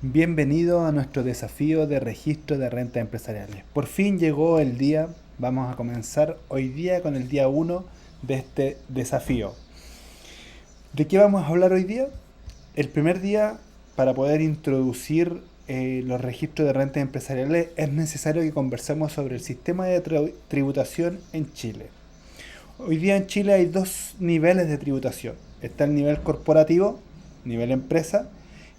Bienvenido a nuestro desafío de registro de rentas empresariales. Por fin llegó el día, vamos a comenzar hoy día con el día uno de este desafío. ¿De qué vamos a hablar hoy día? El primer día, para poder introducir los registros de rentas empresariales, es necesario que conversemos sobre el sistema de tributación en Chile. Hoy día en Chile hay dos niveles de tributación. Está el nivel corporativo, nivel empresa,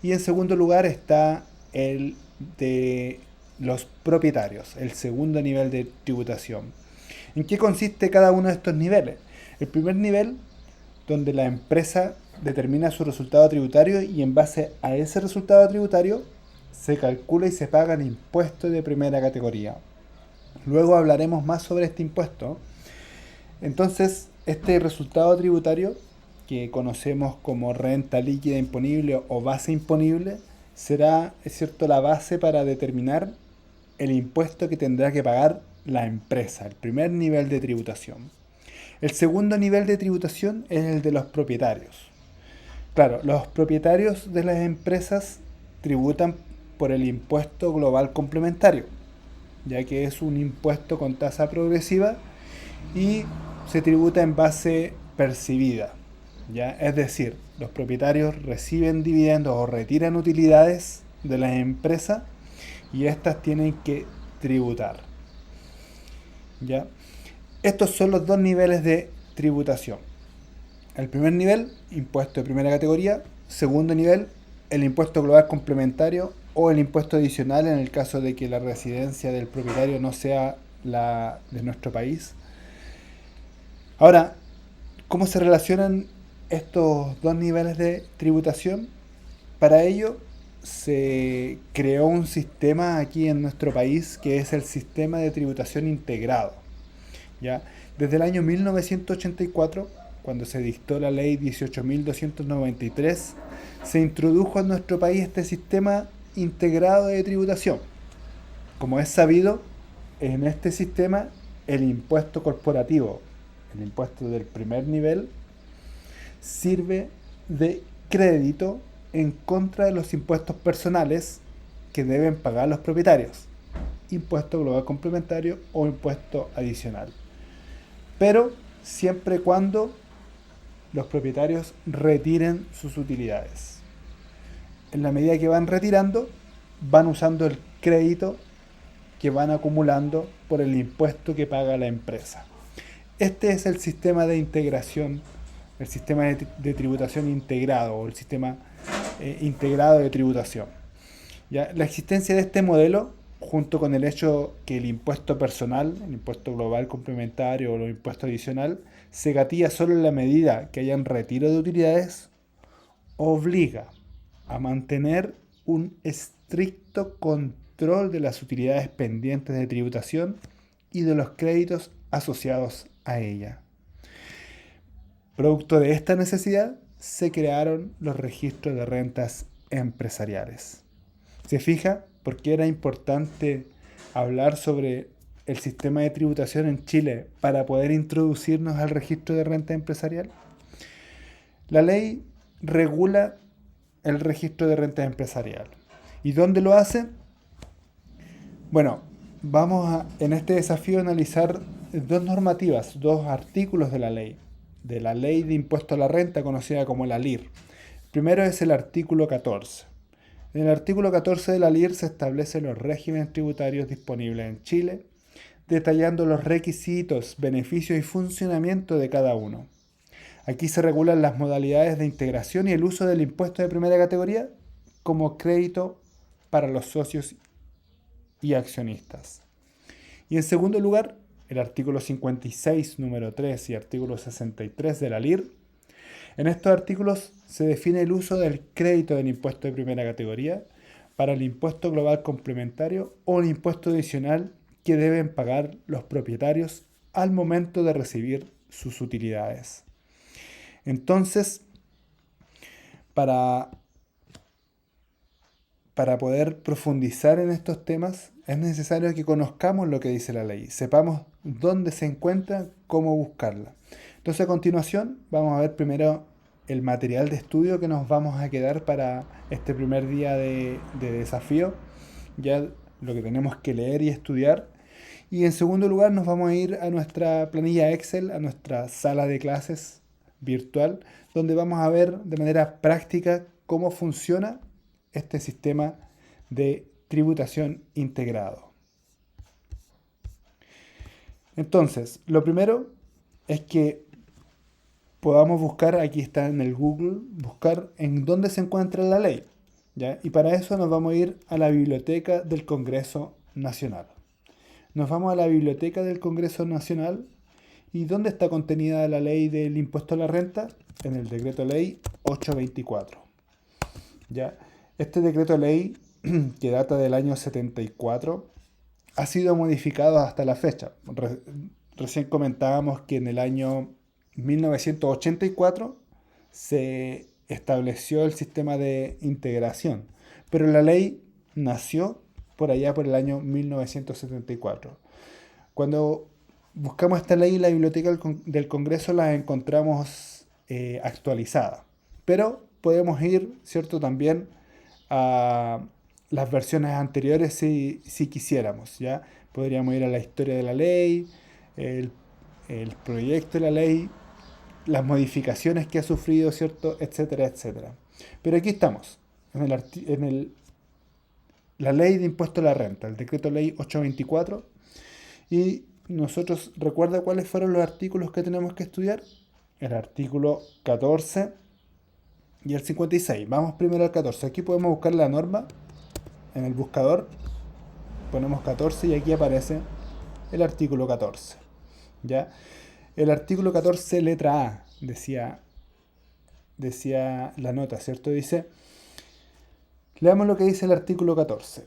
y en segundo lugar está el de los propietarios, el segundo nivel de tributación. ¿En qué consiste cada uno de estos niveles? El primer nivel, donde la empresa determina su resultado tributario y en base a ese resultado tributario se calcula y se pagan impuestos de primera categoría. Luego hablaremos más sobre este impuesto. Entonces, este resultado tributario, que conocemos como renta líquida imponible o base imponible, será, es cierto, la base para determinar el impuesto que tendrá que pagar la empresa, el primer nivel de tributación. El segundo nivel de tributación es el de los propietarios. Claro, los propietarios de las empresas tributan por el impuesto global complementario, ya que es un impuesto con tasa progresiva y se tributa en base percibida. ¿Ya? Es decir, los propietarios reciben dividendos o retiran utilidades de la empresa y estas tienen que tributar. ¿Ya? Estos son los dos niveles de tributación. El primer nivel, impuesto de primera categoría. Segundo nivel, el impuesto global complementario o el impuesto adicional en el caso de que la residencia del propietario no sea la de nuestro país. Ahora, ¿cómo se relacionan estos dos niveles de tributación? Para ello se creó un sistema aquí en nuestro país que es el sistema de tributación integrado. ¿Ya? Desde el año 1984, cuando se dictó la ley 18.293, se introdujo en nuestro país este sistema integrado de tributación. Como es sabido, en este sistema el impuesto corporativo, el impuesto del primer nivel, sirve de crédito en contra de los impuestos personales que deben pagar los propietarios, impuesto global complementario o impuesto adicional. Pero siempre y cuando los propietarios retiren sus utilidades. En la medida que van retirando, van usando el crédito que van acumulando por el impuesto que paga la empresa. Este es el sistema de integración, el sistema de tributación integrado o el sistema integrado de tributación. ¿Ya? La existencia de este modelo, junto con el hecho que el impuesto personal, el impuesto global complementario o el impuesto adicional, se gatilla solo en la medida que hayan retiro de utilidades, obliga a mantener un estricto control de las utilidades pendientes de tributación y de los créditos asociados a ella. Producto de esta necesidad, se crearon los registros de rentas empresariales. ¿Se fija por qué era importante hablar sobre el sistema de tributación en Chile para poder introducirnos al registro de renta empresarial? La ley regula el registro de renta empresarial. ¿Y dónde lo hace? Bueno, en este desafío a analizar dos normativas, dos artículos de la ley de impuesto a la renta conocida como la LIR. Primero es el artículo 14. En el artículo 14 de la LIR se establecen los regímenes tributarios disponibles en Chile, detallando los requisitos, beneficios y funcionamiento de cada uno. Aquí se regulan las modalidades de integración y el uso del impuesto de primera categoría como crédito para los socios y accionistas. Y en segundo lugar, el artículo 56, número 3 y artículo 63 de la LIR. En estos artículos se define el uso del crédito del impuesto de primera categoría para el impuesto global complementario o el impuesto adicional que deben pagar los propietarios al momento de recibir sus utilidades. Entonces, para, para poder profundizar en estos temas, es necesario que conozcamos lo que dice la ley, sepamos dónde se encuentra, cómo buscarla. Entonces, a continuación, vamos a ver primero el material de estudio que nos vamos a quedar para este primer día de desafío, ya lo que tenemos que leer y estudiar. Y en segundo lugar nos vamos a ir a nuestra planilla Excel, a nuestra sala de clases virtual, donde vamos a ver de manera práctica cómo funciona este sistema de tributación integrado. Entonces, lo primero es que podamos buscar, aquí está en el Google, buscar en dónde se encuentra la ley, ¿ya? Y para eso nos vamos a ir a la Biblioteca del Congreso Nacional. Nos vamos a la Biblioteca del Congreso Nacional. ¿Y dónde está contenida la ley del impuesto a la renta? En el decreto ley 824. ¿Ya? Este decreto ley, que data del año 74, ha sido modificado hasta la fecha. Recién comentábamos que en el año 1984 se estableció el sistema de integración, pero la ley nació por allá por el año 1974. Cuando buscamos esta ley en la Biblioteca del Congreso la encontramos actualizada, pero podemos ir, ¿cierto?, también a las versiones anteriores si quisiéramos, ¿ya? Podríamos ir a la historia de la ley, el, el proyecto de la ley, las modificaciones que ha sufrido, ¿cierto?, etcétera, etcétera. Pero aquí estamos, la ley de impuesto a la renta, el decreto ley 824, y nosotros, ¿recuerda cuáles fueron los artículos que tenemos que estudiar? El artículo 14 y el 56. Vamos primero al 14. Aquí podemos buscar la norma en el buscador. Ponemos 14 y aquí aparece el artículo 14. ¿Ya? El artículo 14, letra A, decía la nota, ¿cierto? Dice, leamos lo que dice el artículo 14.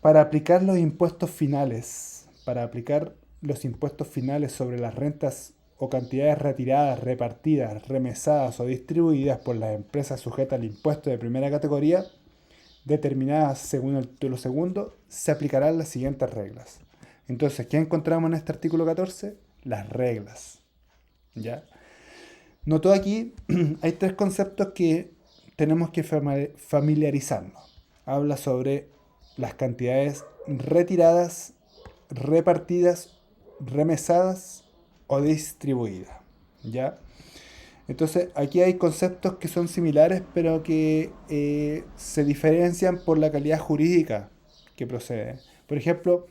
Para aplicar los impuestos finales sobre las rentas o cantidades retiradas, repartidas, remesadas o distribuidas por las empresas sujetas al impuesto de primera categoría, determinadas según el título segundo, se aplicarán las siguientes reglas. Entonces, ¿qué encontramos en este artículo 14? Las reglas. ¿Ya? Notó aquí, hay tres conceptos que tenemos que familiarizarnos. Habla sobre las cantidades retiradas, repartidas, remesadas o distribuidas. ¿Ya? Entonces, aquí hay conceptos que son similares, pero que se diferencian por la calidad jurídica que procede. Por ejemplo,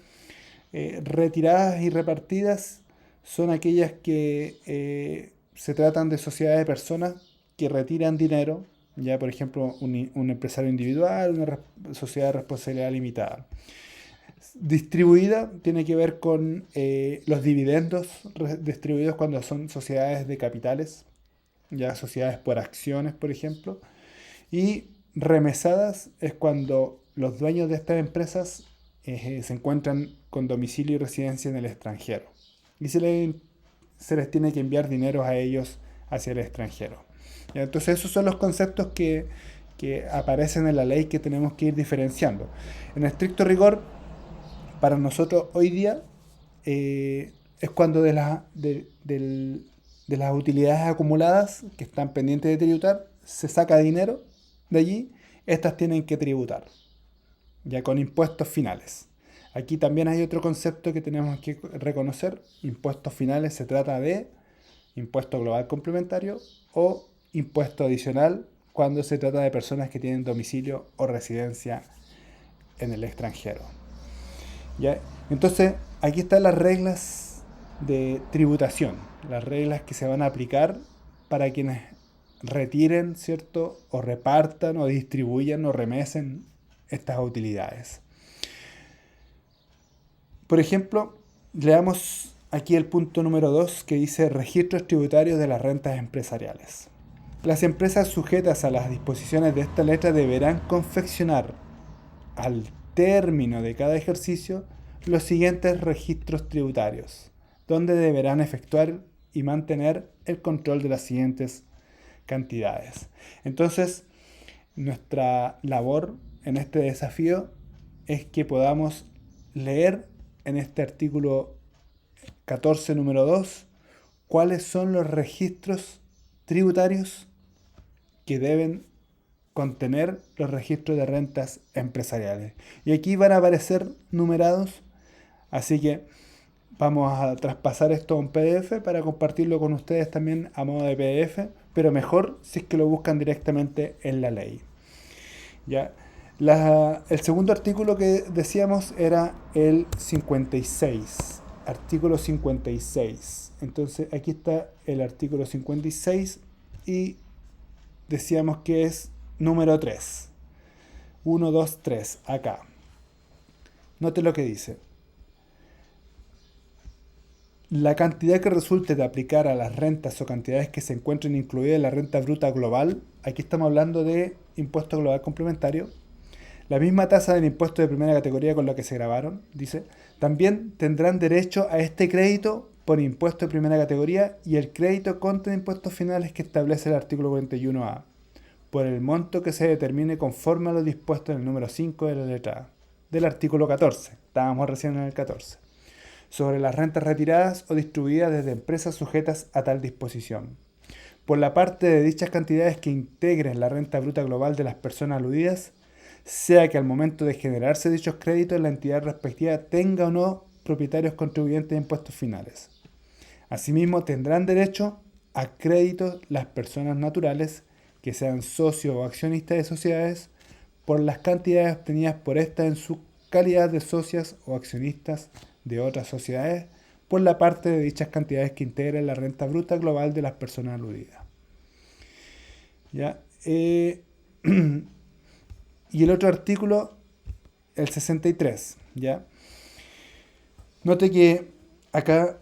retiradas y repartidas son aquellas que se tratan de sociedades de personas que retiran dinero, ya por ejemplo un empresario individual, una sociedad de responsabilidad limitada. Distribuida tiene que ver con los dividendos distribuidos cuando son sociedades de capitales, ya sociedades por acciones, por ejemplo. Y remesadas es cuando los dueños de estas empresas se encuentran con domicilio y residencia en el extranjero. Y se les tiene que enviar dinero a ellos hacia el extranjero. ¿Ya? Entonces esos son los conceptos que aparecen en la ley que tenemos que ir diferenciando. En estricto rigor, para nosotros hoy día es cuando de las utilidades acumuladas que están pendientes de tributar, se saca dinero de allí, estas tienen que tributar, ya con impuestos finales. Aquí también hay otro concepto que tenemos que reconocer. Impuestos finales se trata de impuesto global complementario o impuesto adicional cuando se trata de personas que tienen domicilio o residencia en el extranjero. ¿Ya? Entonces, aquí están las reglas de tributación, las reglas que se van a aplicar para quienes retiren, ¿cierto?, o repartan, o distribuyan, o remesen estas utilidades. Por ejemplo, leamos aquí el punto número 2 que dice registros tributarios de las rentas empresariales. Las empresas sujetas a las disposiciones de esta letra deberán confeccionar al término de cada ejercicio los siguientes registros tributarios, donde deberán efectuar y mantener el control de las siguientes cantidades. Entonces, nuestra labor en este desafío es que podamos leer en este artículo 14, número 2, cuáles son los registros tributarios que deben contener los registros de rentas empresariales. Y aquí van a aparecer numerados, así que vamos a traspasar esto a un PDF para compartirlo con ustedes también a modo de PDF, pero mejor si es que lo buscan directamente en la ley. ¿Ya? El segundo artículo que decíamos era el 56, artículo 56. Entonces aquí está el artículo 56 y decíamos que es número 3. 1, 2, 3, acá. Note lo que dice. La cantidad que resulte de aplicar a las rentas o cantidades que se encuentren incluidas en la renta bruta global, aquí estamos hablando de impuesto global complementario, la misma tasa del impuesto de primera categoría con la que se grabaron, dice, también tendrán derecho a este crédito por impuesto de primera categoría y el crédito contra impuestos finales que establece el artículo 41A, por el monto que se determine conforme a lo dispuesto en el número 5 de la letra A, del artículo 14, estábamos recién en el 14, sobre las rentas retiradas o distribuidas desde empresas sujetas a tal disposición. Por la parte de dichas cantidades que integren la renta bruta global de las personas aludidas, sea que al momento de generarse dichos créditos la entidad respectiva tenga o no propietarios contribuyentes de impuestos finales. Asimismo, tendrán derecho a créditos las personas naturales que sean socios o accionistas de sociedades por las cantidades obtenidas por estas en su calidad de socias o accionistas de otras sociedades por la parte de dichas cantidades que integren la renta bruta global de las personas aludidas. ¿Ya? Y el otro artículo, el 63, ¿ya? Note que acá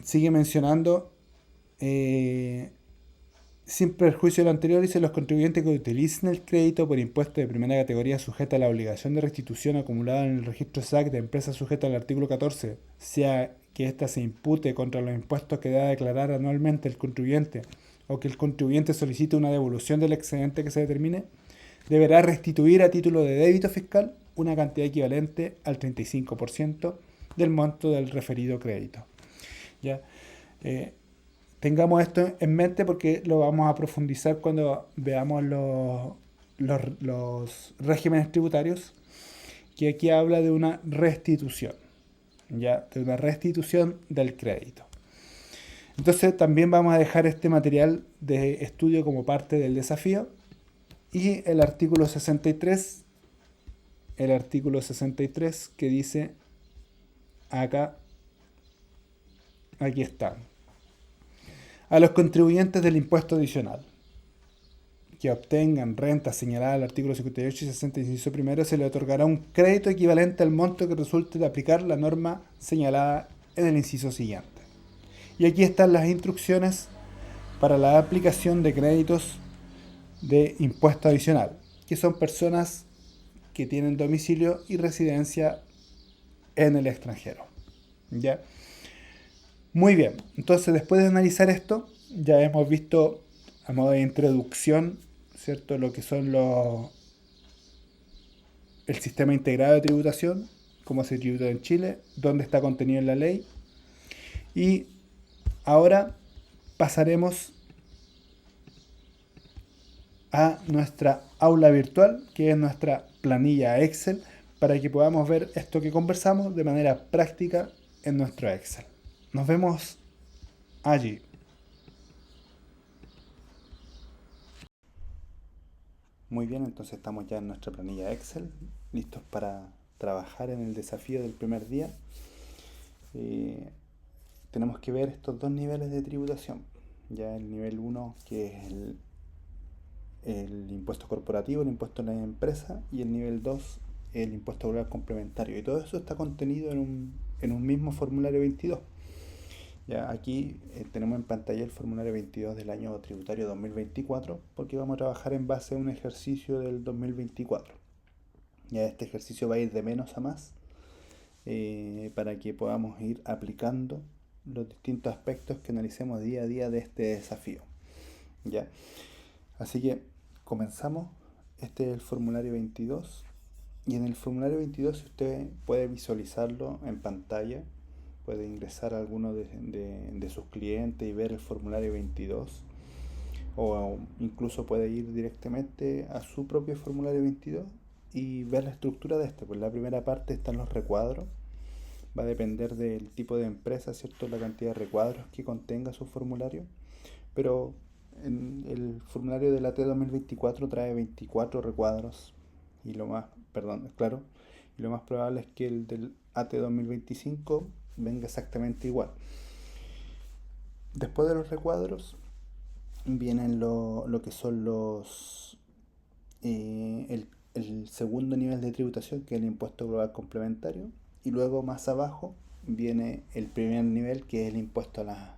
sigue mencionando, sin perjuicio de lo anterior, dice los contribuyentes que utilicen el crédito por impuesto de primera categoría sujeta a la obligación de restitución acumulada en el registro SAC de empresas sujeta al artículo 14, sea que ésta se impute contra los impuestos que deba declarar anualmente el contribuyente o que el contribuyente solicite una devolución del excedente que se determine, deberá restituir a título de débito fiscal una cantidad equivalente al 35% del monto del referido crédito. ¿Ya? Tengamos esto en mente porque lo vamos a profundizar cuando veamos los regímenes tributarios, que aquí habla de una restitución, ¿ya? De una restitución del crédito. Entonces también vamos a dejar este material de estudio como parte del desafío y el artículo 63 que dice acá, aquí está. A los contribuyentes del impuesto adicional que obtengan renta señalada al artículo 58 y 60 inciso primero se le otorgará un crédito equivalente al monto que resulte de aplicar la norma señalada en el inciso siguiente. Y aquí están las instrucciones para la aplicación de créditos de impuesto adicional, que son personas que tienen domicilio y residencia en el extranjero. ¿Ya? Muy bien, entonces después de analizar esto, ya hemos visto a modo de introducción, ¿cierto?, lo que son el sistema integrado de tributación, cómo se tributa en Chile, dónde está contenido en la ley. Y ahora pasaremos a nuestra aula virtual, que es nuestra planilla Excel, para que podamos ver esto que conversamos de manera práctica en nuestro Excel. Nos vemos allí. Muy bien, entonces estamos ya en nuestra planilla Excel, listos para trabajar en el desafío del primer día. Tenemos que ver estos dos niveles de tributación. Ya el nivel 1, que es el impuesto corporativo, el impuesto a la empresa, y el nivel 2, el impuesto global complementario. Y todo eso está contenido en un mismo formulario 22. Ya aquí tenemos en pantalla el formulario 22 del año tributario 2024, porque vamos a trabajar en base a un ejercicio del 2024. Ya este ejercicio va a ir de menos a más, para que podamos ir aplicando los distintos aspectos que analicemos día a día de este desafío. ¿Ya? Así que comenzamos. Este es el formulario 22. Y en el formulario 22, si usted puede visualizarlo en pantalla, puede ingresar a alguno de sus clientes y ver el formulario 22. o incluso puede ir directamente a su propio formulario 22 y ver la estructura de este. Pues la primera parte están los recuadros. Va a depender del tipo de empresa, ¿cierto? La cantidad de recuadros que contenga su formulario. Pero en el formulario de la T 2024 trae 24 recuadros. Y lo más, perdón, claro. Y lo más probable es que el del AT 2025 venga exactamente igual. Después de los recuadros vienen lo que son el segundo nivel de tributación, que es el impuesto global complementario, y luego más abajo viene el primer nivel, que es el impuesto a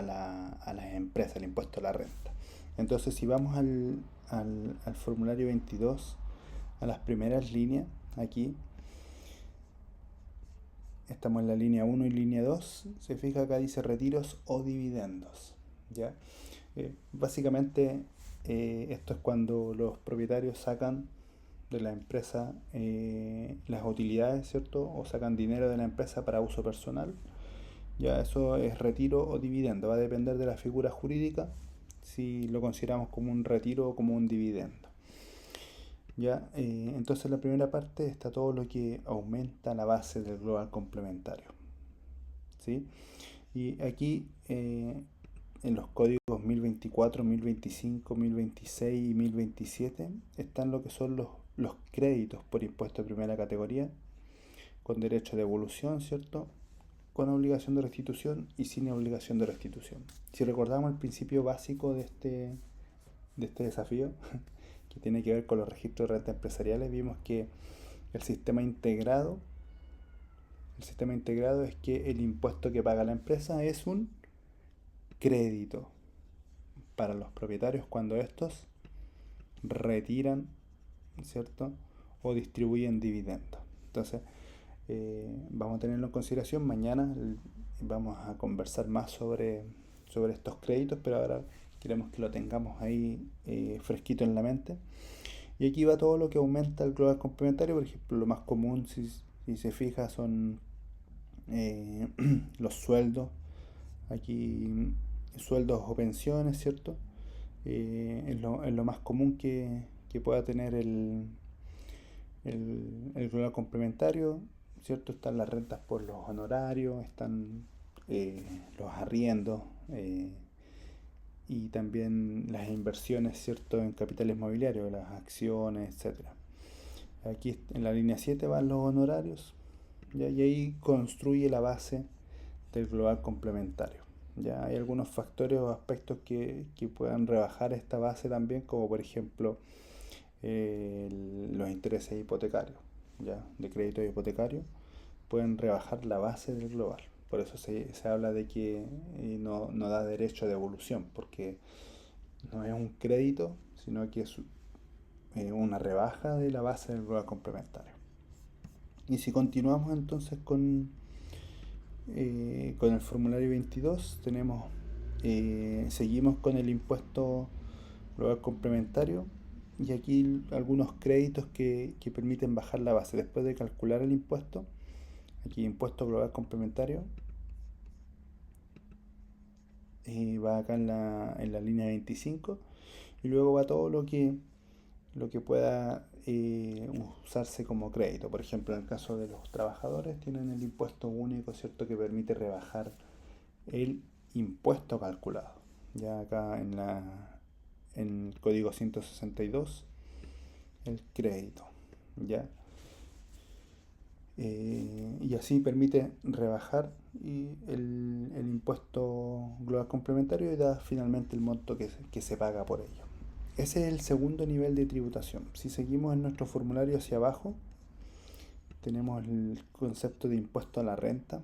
las empresas, el impuesto a la renta. Entonces, si vamos al formulario 22, a las primeras líneas, aquí estamos en la línea 1 y línea 2, se fija acá dice retiros o dividendos, ¿ya? Básicamente esto es cuando los propietarios sacan de la empresa las utilidades, ¿cierto? O sacan dinero de la empresa para uso personal. Ya eso es retiro o dividendo. Va a depender de la figura jurídica si lo consideramos como un retiro o como un dividendo. Ya, entonces en la primera parte está todo lo que aumenta la base del global complementario. ¿Sí? Y aquí en los códigos 1024, 1025, 1026 y 1027 están lo que son los créditos por impuesto de primera categoría, con derecho de devolución, ¿cierto? Con obligación de restitución y sin obligación de restitución. Si recordamos el principio básico de este desafío, que tiene que ver con los registros de renta empresariales, vimos que el sistema integrado, el sistema integrado es que el impuesto que paga la empresa es un crédito para los propietarios cuando estos retiran, ¿cierto? O distribuyen dividendos. Entonces, vamos a tenerlo en consideración. Mañana vamos a conversar más sobre estos créditos, pero ahora queremos que lo tengamos ahí fresquito en la mente. Y aquí va todo lo que aumenta el global complementario. Por ejemplo, lo más común, si se fija, son los sueldos. Aquí sueldos o pensiones, ¿cierto? Es lo más común que pueda tener el global complementario, ¿cierto? Están las rentas por los honorarios, están los arriendos y también las inversiones, ¿cierto? En capitales mobiliarios, las acciones, etcétera. Aquí en la línea 7 van los honorarios, ¿ya? Y ahí construye la base del global complementario. Ya hay algunos factores o aspectos que puedan rebajar esta base también, como por ejemplo los intereses hipotecarios, ya de crédito hipotecario, pueden rebajar la base del global. Por eso se habla de que no da derecho a devolución, porque no es un crédito, sino que es una rebaja de la base del global complementario. Y si continuamos entonces con el formulario 22, seguimos con el impuesto global complementario y aquí algunos créditos que permiten bajar la base. Después de calcular el impuesto, aquí impuesto global complementario, va acá en la línea 25 y luego va todo lo que pueda usarse como crédito. Por ejemplo, en el caso de los trabajadores tienen el impuesto único, ¿cierto? Que permite rebajar el impuesto calculado. Ya acá en el código 162, el crédito. ¿Ya? Y así permite rebajar el impuesto global complementario y da finalmente el monto que se paga por ello. Ese es el segundo nivel de tributación. Si seguimos en nuestro formulario hacia abajo, tenemos el concepto de impuesto a la renta.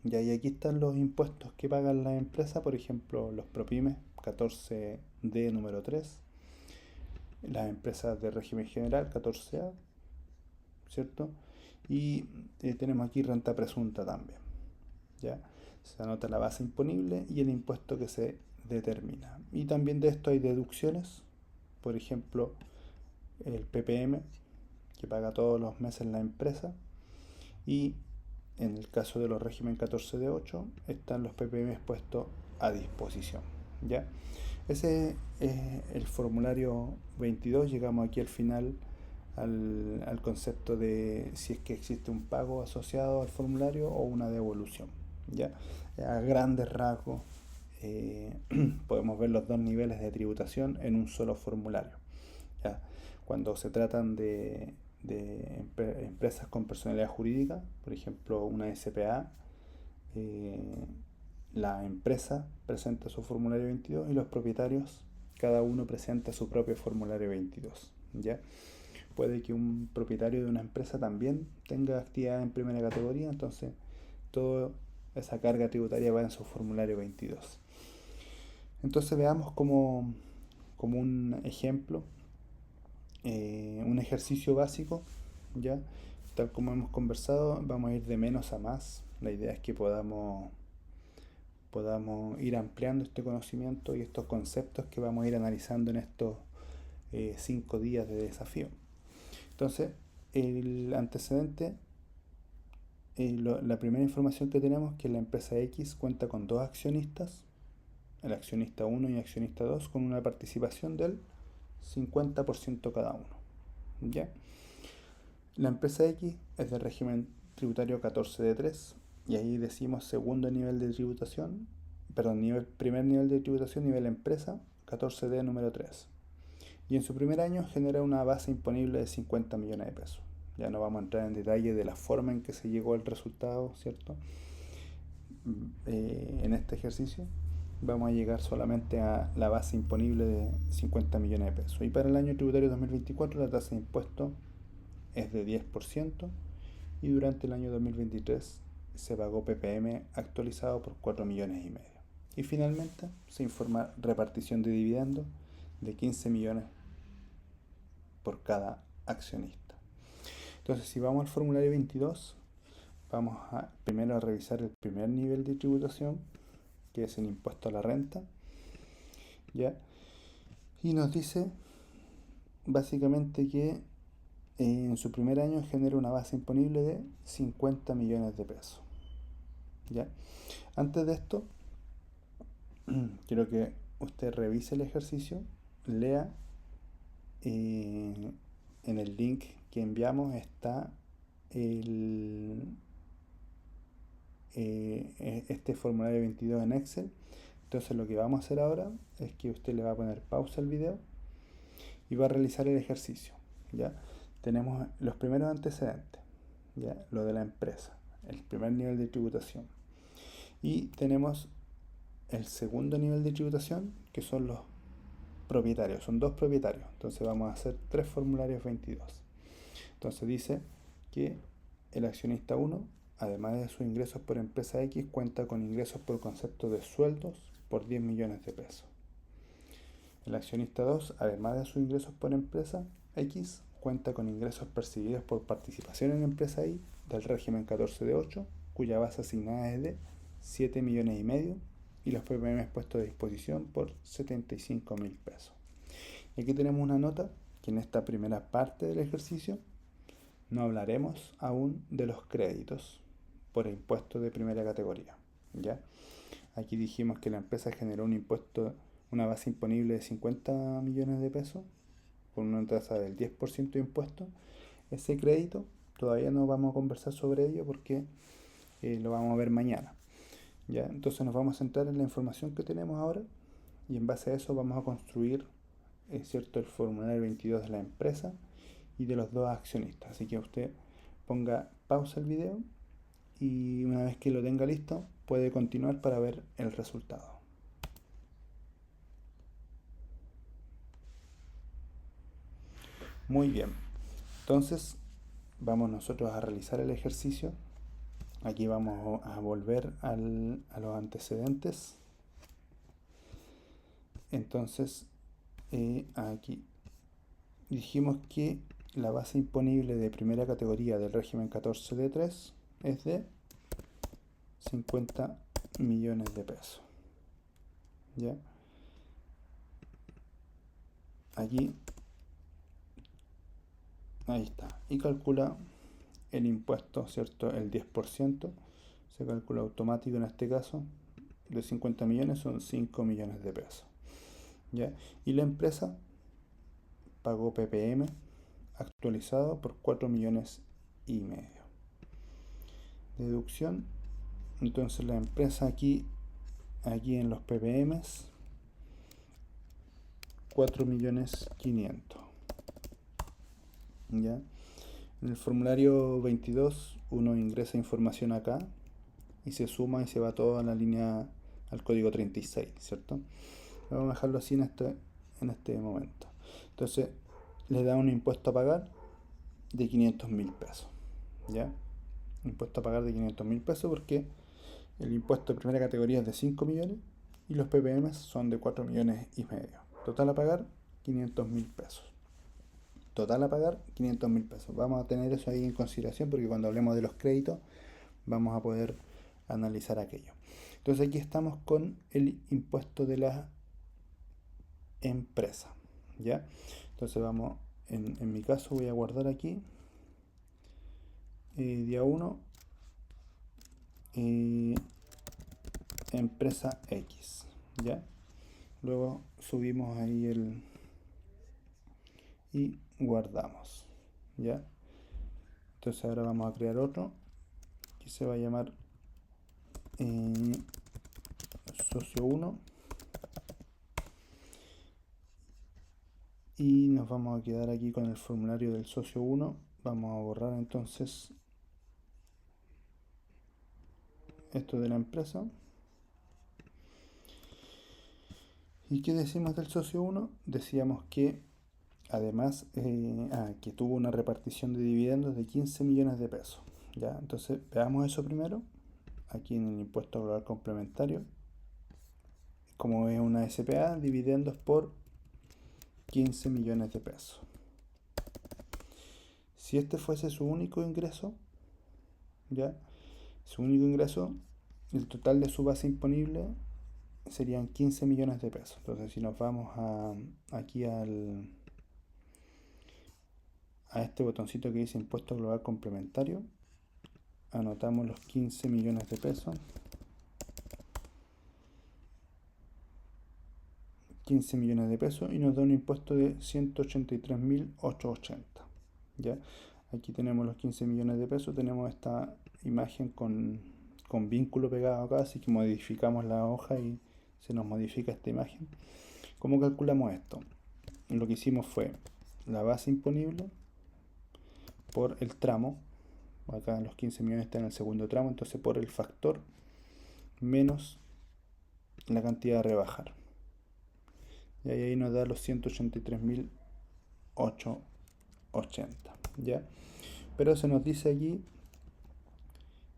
Y aquí están los impuestos que pagan las empresas, por ejemplo, los ProPymes, 14D número 3, las empresas de régimen general, 14A, ¿cierto? Y tenemos aquí renta presunta también, ¿ya? Se anota la base imponible y el impuesto que se determina. Y también de esto hay deducciones, por ejemplo, el PPM, que paga todos los meses la empresa, y en el caso de los régimen 14 de 8 están los PPM puestos a disposición, ¿ya? Ese es el formulario 22. Llegamos aquí al final al concepto de si es que existe un pago asociado al formulario o una devolución. ¿Ya? A grandes rasgos eh, podemos ver los dos niveles de tributación en un solo formulario. ¿Ya? Cuando se tratan de empresas con personalidad jurídica, por ejemplo una SPA, eh, la empresa presenta su formulario 22 y los propietarios, cada uno presenta su propio formulario 22. ¿Ya? Puede que un propietario de una empresa también tenga actividad en primera categoría, entonces toda esa carga tributaria va en su formulario 22. Entonces veamos como un ejemplo, un ejercicio básico, ¿ya? Tal como hemos conversado, vamos a ir de menos a más. La idea es que podamos ir ampliando este conocimiento y estos conceptos que vamos a ir analizando en estos 5 días de desafío. Entonces, el antecedente, la primera información que tenemos es que la empresa X cuenta con dos accionistas, el accionista 1 y accionista 2, con una participación del 50% cada uno. ¿Ya? La empresa X es de régimen tributario 14D3 y ahí decimos segundo nivel de tributación, perdón, primer nivel de tributación, nivel empresa, 14D número 3. Y en su primer año genera una base imponible de 50 millones de pesos. Ya no vamos a entrar en detalle de la forma en que se llegó al resultado, ¿cierto? En este ejercicio vamos a llegar solamente a la base imponible de 50 millones de pesos. Y para el año tributario 2024 la tasa de impuesto es de 10% y durante el año 2023 se pagó PPM actualizado por 4 millones y medio. Y finalmente se informa repartición de dividendos de 15 millones por cada accionista. Entonces, si vamos al formulario 22, vamos primero a revisar el primer nivel de tributación, que es el impuesto a la renta, ¿ya? Y nos dice básicamente que en su primer año genera una base imponible de 50 millones de pesos, ¿ya? Antes de esto, quiero que usted revise el ejercicio, lea, en el link que enviamos está este formulario 22 en Excel. Entonces lo que vamos a hacer ahora es que usted le va a poner pausa al video y va a realizar el ejercicio. ¿Ya? Tenemos los primeros antecedentes, ¿ya? Lo de la empresa, el primer nivel de tributación. Y tenemos el segundo nivel de tributación, que son los propietarios, son dos propietarios. Entonces vamos a hacer tres formularios 22. Entonces dice que el accionista 1, además de sus ingresos por empresa X, cuenta con ingresos por concepto de sueldos por 10 millones de pesos. El accionista 2, además de sus ingresos por empresa X, cuenta con ingresos percibidos por participación en empresa Y del régimen 14D8, cuya base asignada es de 7 millones y medio y los PPM puestos a disposición por 75.000 pesos. Y aquí tenemos una nota que en esta primera parte del ejercicio no hablaremos aún de los créditos por impuesto de primera categoría. ¿Ya? Aquí dijimos que la empresa generó un impuesto, una base imponible de 50 millones de pesos con una tasa del 10% de impuesto. Ese crédito todavía no vamos a conversar sobre ello porque lo vamos a ver mañana. ¿Ya? Entonces nos vamos a centrar en la información que tenemos ahora y en base a eso vamos a construir ¿cierto? El formulario 22 de la empresa y de los dos accionistas. Así que usted ponga pausa el video y una vez que lo tenga listo puede continuar para ver el resultado. Muy bien, entonces vamos nosotros a realizar el ejercicio. Aquí vamos a volver a los antecedentes. Entonces aquí dijimos que la base imponible de primera categoría del régimen 14D3 es de 50 millones de pesos. ¿Ya? Aquí, ahí está. Y calcula el impuesto, ¿cierto? El 10%. Se calcula automático en este caso. De 50 millones son 5 millones de pesos. ¿ya? Y la empresa pagó ppm actualizado por 4,5 millones. Deducción, entonces la empresa aquí en los ppms 4,500,000. ¿Ya? En el formulario 22 uno ingresa información acá y se suma y se va todo a la línea, al código 36, ¿cierto? Vamos a dejarlo así en este momento. Entonces le da un impuesto a pagar de 500,000 pesos. ¿Ya? Impuesto a pagar de 500,000 pesos porque el impuesto de primera categoría es de 5 millones y los ppm son de 4,5 millones. Total a pagar 500,000 pesos. Total a pagar 500,000 pesos. Vamos a tener eso ahí en consideración porque cuando hablemos de los créditos vamos a poder analizar aquello. Entonces aquí estamos con el impuesto de la empresa. ¿Ya? Entonces vamos, en mi caso voy a guardar aquí día 1 empresa X. ¿Ya? Luego subimos ahí y guardamos. ¿Ya? Entonces ahora vamos a crear otro que se va a llamar socio 1 y nos vamos a quedar aquí con el formulario del socio 1. Vamos a borrar entonces esto de la empresa. ¿Y qué decimos del socio 1? Decíamos que además que tuvo una repartición de dividendos de 15 millones de pesos. ¿Ya? Entonces veamos eso primero. Aquí en el impuesto global complementario, como es una SPA, dividendos por 15 millones de pesos. Si este fuese su único ingreso, ¿ya? Su único ingreso, el total de su base imponible serían 15 millones de pesos. Entonces, si nos vamos aquí a este botoncito que dice impuesto global complementario, anotamos los 15 millones de pesos. 15 millones de pesos y nos da un impuesto de 183.880. ¿Ya? Aquí tenemos los 15 millones de pesos, tenemos esta imagen con vínculo pegado acá, así que modificamos la hoja y se nos modifica esta imagen. ¿Cómo calculamos esto? Lo que hicimos fue la base imponible por el tramo, acá los 15 millones están en el segundo tramo, entonces por el factor menos la cantidad a rebajar. Y ahí nos da los 183.880, ¿ya? Pero se nos dice aquí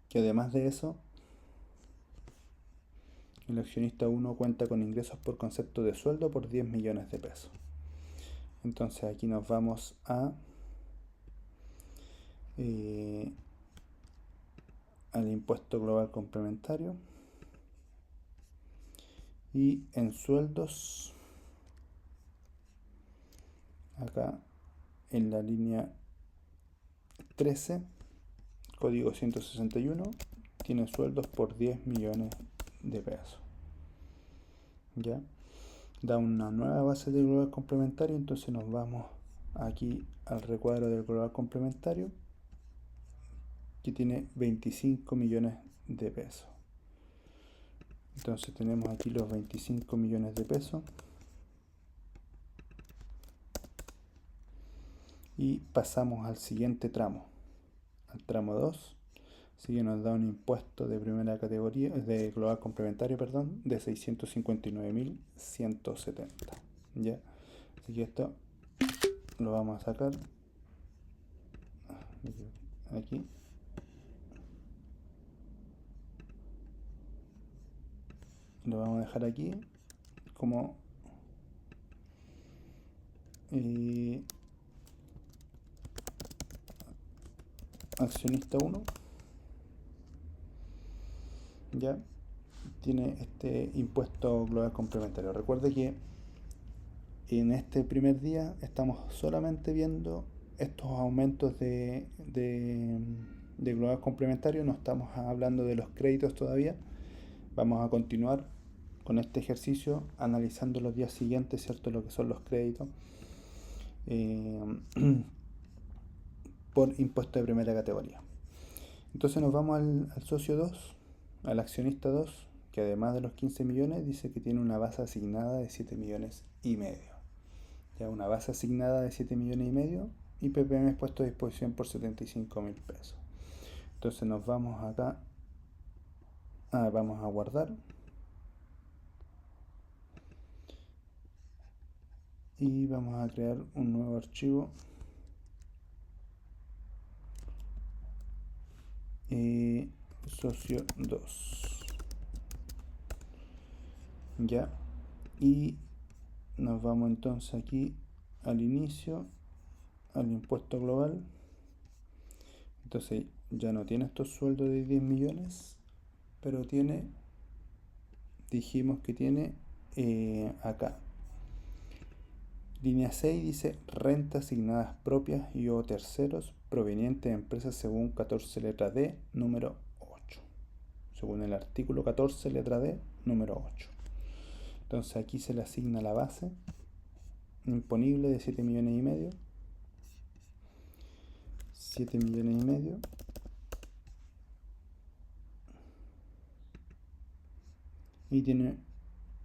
que además de eso, el accionista 1 cuenta con ingresos por concepto de sueldo por 10 millones de pesos. Entonces aquí nos vamos al impuesto global complementario y en sueldos, acá en la línea 13, código 161, tiene sueldos por 10 millones de pesos. ¿Ya? Da una nueva base de global complementario, entonces nos vamos aquí al recuadro del global complementario que tiene 25 millones de pesos. Entonces tenemos aquí los 25 millones de pesos y pasamos al siguiente tramo, al tramo 2. Así que nos da un impuesto de primera categoría, de global complementario, perdón, de 659.170. ¿Ya? Así que esto lo vamos a sacar aquí. Lo vamos a dejar aquí como accionista 1. Ya tiene este impuesto global complementario. Recuerde que en este primer día estamos solamente viendo estos aumentos de global complementario, no estamos hablando de los créditos todavía. Vamos a continuar con este ejercicio analizando los días siguientes, ¿cierto? Lo que son los créditos por impuesto de primera categoría. Entonces nos vamos al socio 2, al accionista 2, que además de los 15 millones dice que tiene una base asignada de 7 millones y medio. Ya una base asignada de 7 millones y medio y PPM puesto a disposición por 75.000 pesos. Entonces nos vamos acá, vamos a guardar y vamos a crear un nuevo archivo socio 2, ya, y nos vamos entonces aquí al inicio, al impuesto global. Entonces ya no tiene estos sueldos de 10 millones, pero tiene, dijimos que tiene acá línea 6 dice rentas asignadas propias y o terceros provenientes de empresas según 14 letra D número 8, según el artículo 14 letra D número 8. Entonces aquí se le asigna la base imponible de 7 millones y medio, 7 millones y medio, y tiene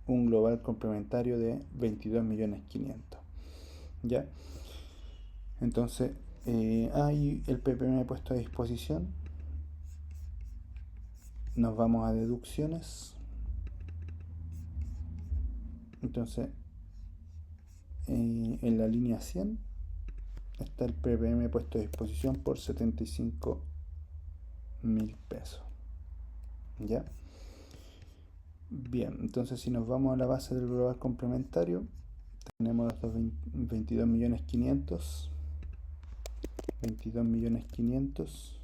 un global complementario de 22 millones 500. ¿Ya? Entonces, hay el PPM puesto a disposición. Nos vamos a deducciones. Entonces, en la línea 100 está el PPM puesto a disposición por 75.000 pesos. ¿Ya? Bien, entonces si nos vamos a la base del global complementario, tenemos los 22 millones 500, 22 millones 500,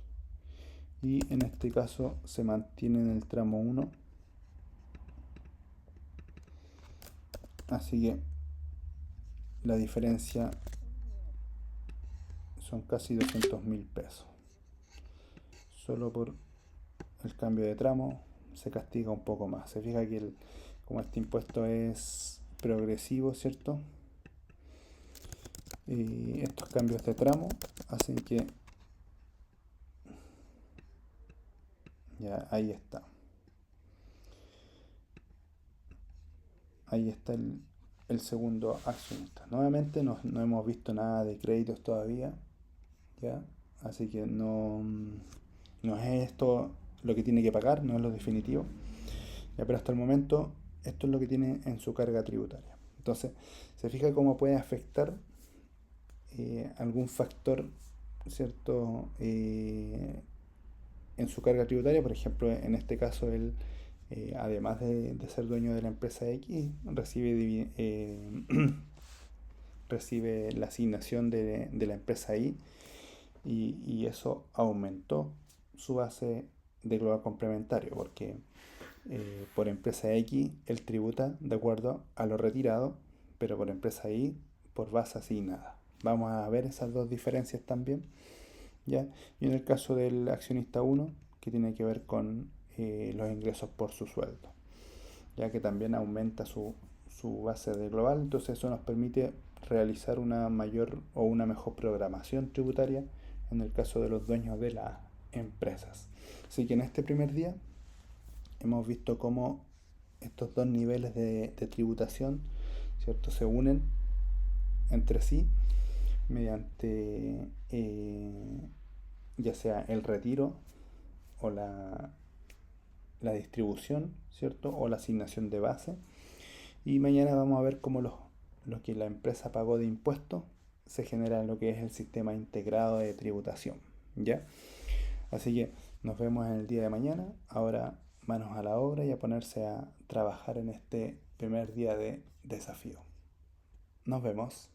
y en este caso se mantiene en el tramo 1, así que la diferencia son casi 200.000 pesos. Solo por el cambio de tramo se castiga un poco más. Se fija que como este impuesto es progresivo, ¿cierto? Estos cambios de tramo hacen que... Ya, ahí está. Ahí está el segundo accionista. Nuevamente no hemos visto nada de créditos todavía, ¿ya? Así que no es esto lo que tiene que pagar, no es lo definitivo. Ya, pero hasta el momento esto es lo que tiene en su carga tributaria. Entonces, se fija cómo puede afectar algún factor, ¿cierto? En su carga tributaria, por ejemplo, en este caso él, además de ser dueño de la empresa X, recibe la asignación de la empresa Y, y eso aumentó su base de global complementario, porque por empresa X él tributa de acuerdo a lo retirado, pero por empresa Y por base asignada. Vamos a ver esas dos diferencias también, ¿ya? Y en el caso del accionista 1, que tiene que ver con los ingresos por su sueldo, ya que también aumenta su base de global. Entonces eso nos permite realizar una mayor o una mejor programación tributaria en el caso de los dueños de las empresas. Así que en este primer día hemos visto cómo estos dos niveles de tributación, ¿cierto?, se unen entre sí mediante ya sea el retiro o la distribución, ¿cierto?, o la asignación de base. Y mañana vamos a ver cómo lo que la empresa pagó de impuestos se genera en lo que es el sistema integrado de tributación, ¿ya? Así que nos vemos en el día de mañana. Ahora manos a la obra y a ponerse a trabajar en este primer día de desafío. Nos vemos.